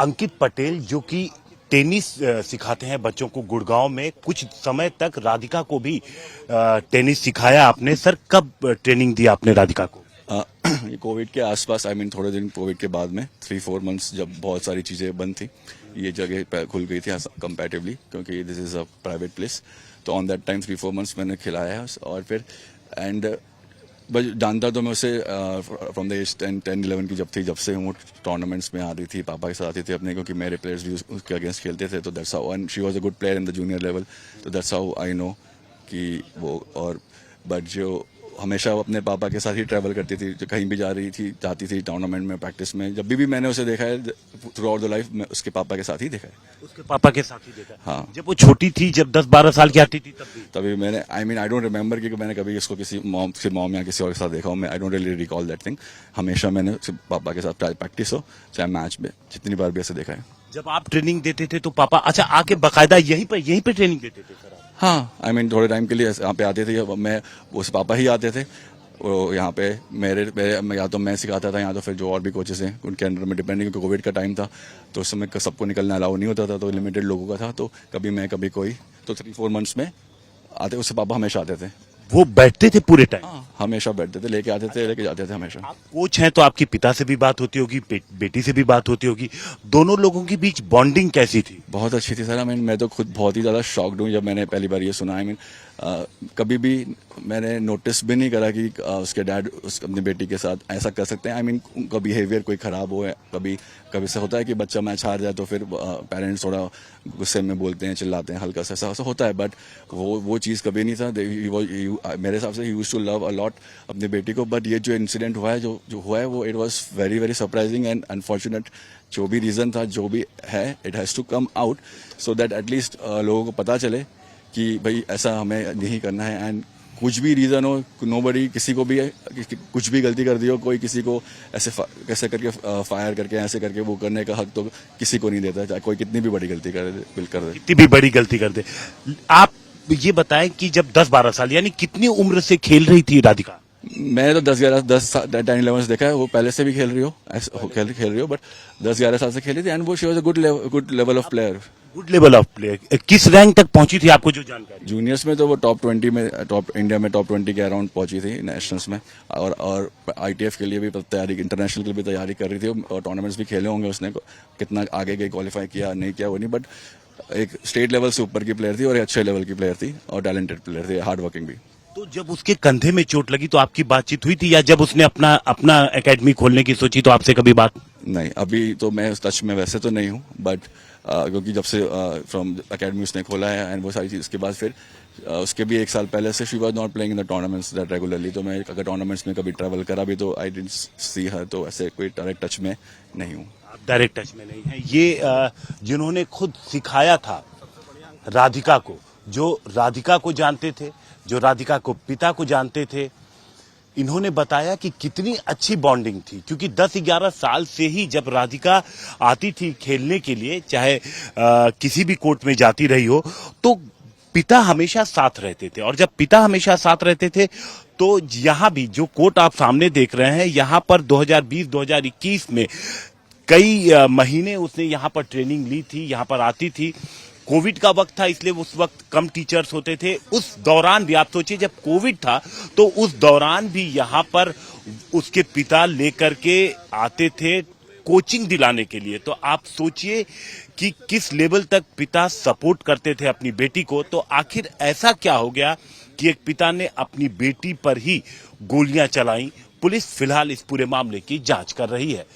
अंकित पटेल जो कि टेनिस सिखाते हैं बच्चों को गुड़गांव में, कुछ समय तक राधिका को भी टेनिस सिखाया आपने। सर, कब ट्रेनिंग दी आपने राधिका को? ये कोविड के आसपास, थोड़े दिन कोविड के बाद में 3-4 मंथ्स जब बहुत सारी चीज़ें बंद थी, ये जगह खुल गई थी कंपैरेटिवली, क्योंकि this is a private place. तो ऑन दैट टाइम 3-4 मंथ्स मैंने खिलाया है। और फिर बस जानता तो मैं उसे फ्रॉम द एज 10-11 की जब से वो टूर्नामेंट्स में आ रही थी, पापा के साथ आती थी अपने, क्योंकि मेरे प्लेयर्स भी उसके अगेंस्ट खेलते थे। तो that's how, and she was a good player in the junior level. तो दैट्स हाउ आई नो कि वो। और बट जो हमेशा वो अपने पापा के साथ ही ट्रैवल करती थी, जो कहीं भी जाती थी टूर्नामेंट में, प्रैक्टिस में, जब भी मैंने उसे देखा है थ्रू आउट द लाइफ, मैं उसके पापा के साथ ही देखा है। उसके पापा के साथ ही देखा? हाँ। जब वो छोटी थी, जब 10-12 साल की आती थी, तभी मैंने आई डोंट रिमेम्बर कि मैंने कभी इसको किसी मॉम या किसी और के साथ देखा हूँ। I don't really recall that thing. हमेशा मैंने उसके पापा के साथ प्रैक्टिस हो चाहे मैच में, जितनी बार भी ऐसे देखा है। जब आप ट्रेनिंग देते थे तो पापा आके बाकायदा यहीं पे ट्रेनिंग देते थे सर? हाँ, थोड़े टाइम के लिए यहाँ पे आते थे, मैं उस पापा ही आते थे। वो यहाँ पे मेरे या तो मैं सिखाता था, या तो फिर जो और भी कोचेस हैं उनके अंडर में डिपेंड, क्योंकि कोविड का टाइम था तो उस समय सबको निकलना अलाउ नहीं होता था, तो लिमिटेड लोगों का था। तो कभी मैं कभी कोई, तो 3-4 मंथ्स में आते, उससे पापा हमेशा आते थे। वो बैठते थे पूरे टाइम? हाँ, हमेशा बैठते थे, लेके आते थे, लेके जाते थे हमेशा। आप कोच हैं तो आपके पिता से भी बात होती होगी, बेटी से भी बात होती होगी, दोनों लोगों के बीच बॉन्डिंग कैसी थी? बहुत अच्छी थी सर। मैं तो खुद बहुत ही ज़्यादा शॉक्ड हूँ जब मैंने पहली बार ये सुना। कभी भी मैंने नोटिस भी नहीं करा कि उसके डैड अपनी बेटी के साथ ऐसा कर सकते हैं। उनका बिहेवियर कोई ख़राब हो, कभी से होता है कि बच्चा मैच हार जाए तो फिर पेरेंट्स थोड़ा गुस्से में बोलते हैं, चिल्लाते हैं, हल्का सा ऐसा होता है। बट वो चीज़ कभी नहीं था। मेरे हिसाब से ही used to love a lot अपनी बेटी को। बट ये जो इंसिडेंट हुआ है, जो हुआ है, वो it was very very surprising and unfortunate. जो भी रीज़न था, जो भी है, it has to come out so that at least लोगों को पता चले कि भाई ऐसा हमें नहीं करना है। एंड कुछ भी रीज़न हो, नोबडी, किसी को भी कुछ भी गलती कर दी हो, कोई किसी को कैसे करके फायर करके ऐसे करके वो करने का हक तो किसी को नहीं देता, चाहे कोई कितनी भी बड़ी गलती कर दे। कितनी भी बड़ी गलती कर दे। आप ये बताएं कि जब 10-12 साल, यानी कितनी उम्र से खेल रही थी राधिका? मैं तो 10-11 से देखा है। वो पहले से भी खेल रही हो, बट 10-11 साल से खेली थी। एंड वो she was a good level of player. Good level of player. किस रैंक तक पहुंची थी, आपको जो जानकारी? जूनियर्स में तो वो इंडिया में टॉप 20 के अराउंड पहुंची थी नेशनल्स में। और ITF के लिए भी तैयारी, इंटरनेशनल के लिए भी तैयारी कर रही थी, और टूर्नामेंट्स भी खेले होंगे उसने। कितना आगे गई, क्वालिफाई किया नहीं किया वो नहीं, बट एक स्टेट लेवल से ऊपर की प्लेयर थी, और एक अच्छे लेवल की प्लेयर थी, और टैलेंटेड प्लेयर थी, हार्ड वर्किंग भी। तो जब उसके कंधे में चोट लगी तो आपकी बातचीत हुई थी, या जब उसने अपना एकेडमी खोलने की सोची तो आपसे कभी बात? नहीं, अभी तो मैं उस टच में वैसे तो नहीं हूँ, बट क्योंकि जब से फ्रॉम एकेडमी उसने खोला है एंड वो सारी चीज़, उसके बाद फिर उसके भी 1 साल पहले से she was not playing in the tournaments that regularly. तो मैं अगर टूर्नामेंट्स में कभी ट्रैवल करा भी तो आई डिडंट सी हर, तो ऐसे कोई डायरेक्ट टच में नहीं हूँ। डायरेक्ट टच में नहीं है। ये जिन्होंने खुद सिखाया था राधिका को, जो राधिका को जानते थे, जो राधिका को पिता को जानते थे, इन्होंने बताया कि कितनी अच्छी बॉन्डिंग थी। क्योंकि 10-11 साल से ही जब राधिका आती थी खेलने के लिए, चाहे किसी भी कोर्ट में जाती रही हो, तो पिता हमेशा साथ रहते थे। और जब पिता हमेशा साथ रहते थे तो यहाँ भी जो कोर्ट आप सामने देख रहे हैं, यहाँ पर 2020-2021 में कई महीने उसने यहाँ पर ट्रेनिंग ली थी, यहाँ पर आती थी। कोविड का वक्त था, इसलिए उस वक्त कम टीचर्स होते थे। उस दौरान भी आप सोचिए, जब कोविड था तो उस दौरान भी यहाँ पर उसके पिता लेकर के आते थे कोचिंग दिलाने के लिए। तो आप सोचिए कि किस लेवल तक पिता सपोर्ट करते थे अपनी बेटी को। तो आखिर ऐसा क्या हो गया कि एक पिता ने अपनी बेटी पर ही गोलियां चलाई? पुलिस फिलहाल इस पूरे मामले की जांच कर रही है।